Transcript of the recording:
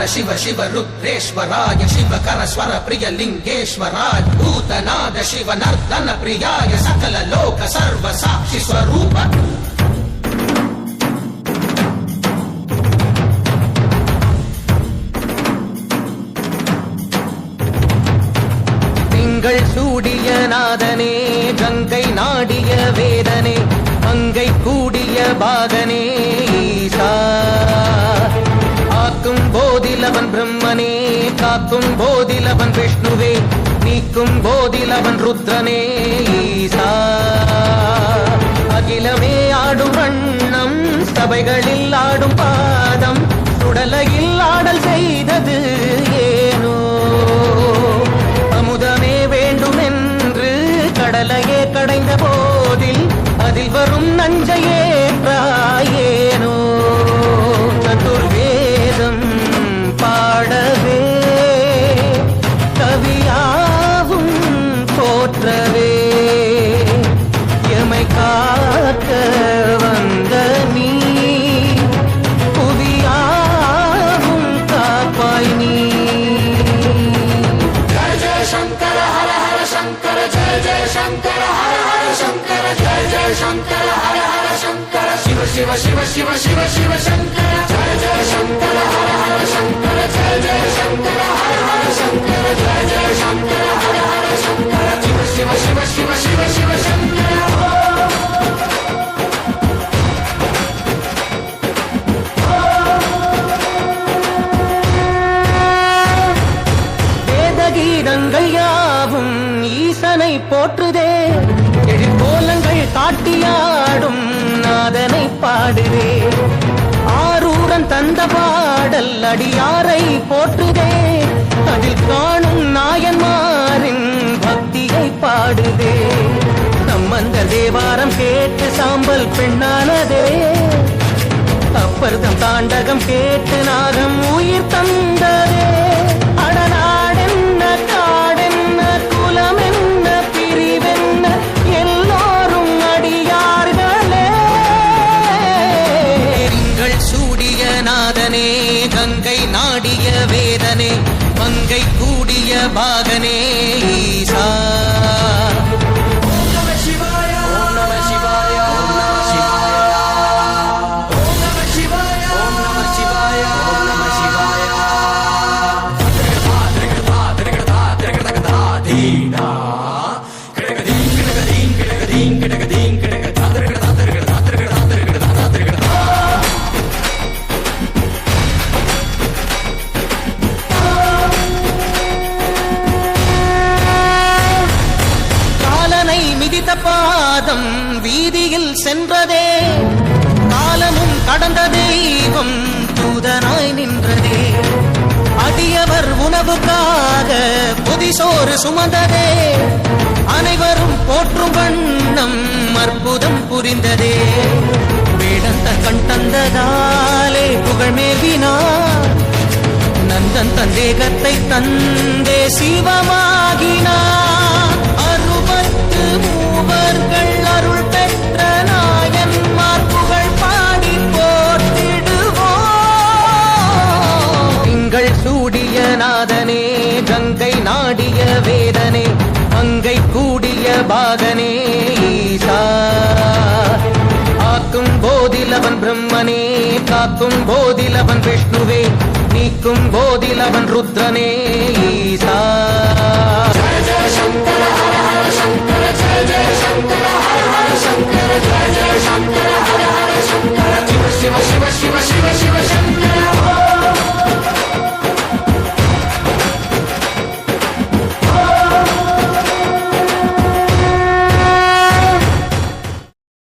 शिव शिव रुद्रेश्वराय शिवकर स्वर प्रिय लिंगेश्वराय भूतनाद शिव नर्दन प्रियाय सकल लोक सर्व साक्षि स्वरूप சூடிய நாதனே கங்கை நாடிய வேதனே மங்கை கூடிய பாகனே ஈசா ஆக்கும் போதிலவன் பிரம்மனே காக்கும் போதிலவன் விஷ்ணுவே நீக்கும் போதிலவன் ருத்ரனே ஈசா அகிலமே ஆடும் வண்ணம் சபைகளில் ஆடும் பாதம் சுடலையில் ஆடல் செய்தது ஏனோ அமுதமே வேண்டுமென்று கடலையே கடைந்த போதில் அதில் வரும் நஞ்சையே பிராயேனோ சதுர்வேதம் பாடவே கவியாவும் போற்றவே எமை காக்க வந்த நீ புவியாவும் காப்பாய் நீ शंकर हर हर शंकर जय जय शंकर हर हर शंकर जय जय शंकर हर हर शंकर शिव शिव शिव शिव शिव शिव शंकर जय जय शंकर हर हर शंकर जय जय शंकर हर हर शंकर जय जय शंकर हर हर शंकर शिव शिव शिव शिव शिव शिव शंकर கீதங்கள் யாவும் ஈசனை போற்றுதே எழிற்கோலங்கள் காட்டியாடும் நாதனை பாடுதே ஆரூரன் தந்த பாடல் அடியாரை போற்றுதே அதில் காணும் நாயன்மாரின் பக்தியை பாடுதே நம்மந்த தேவாரம் கேட்டு சாம்பல் பெண்ணானதே அப்பர்தம் தாண்டகம் கேட்டு நாகம் உயிர் தந்ததே அடநாடென்ன காடென்ன குலமென்ன பிரிவென்ன எல்லோரும் அடியார்களே திங்கள் சூடிய நாதனே கங்கை நாடிய வேதனே மங்கை கூடிய பாகனே ஈசா பாதம் வீதியில் சென்றதே காலமும் கடந்த தெய்வம் தூதனாய் நின்றதே அடியவர் உணவுக்காக புதிசோறு சுமந்ததே அனைவரும் போற்றும் வண்ணம் அற்புதம் புரிந்ததே வேடந்த கண் தந்ததாலே புகழ் மேவினார் நந்தன் தந்தேகத்தை தந்தே சிவமாகினார் அறுபத்து மூவர்கள் அருள் பெற்ற நாயன்மார் புகழ் பாடி போற்றிடுவோம் திங்கள் சூடிய நாதனே கங்கை நாடிய வேதனே மங்கை கூடிய பாகனே ஈசா ஆக்கும் போதிலவன் பிரம்மனே காக்கும் போதிலவன் விஷ்ணுவே நீக்கும் போதிலவன் ருத்ரனே ஈசா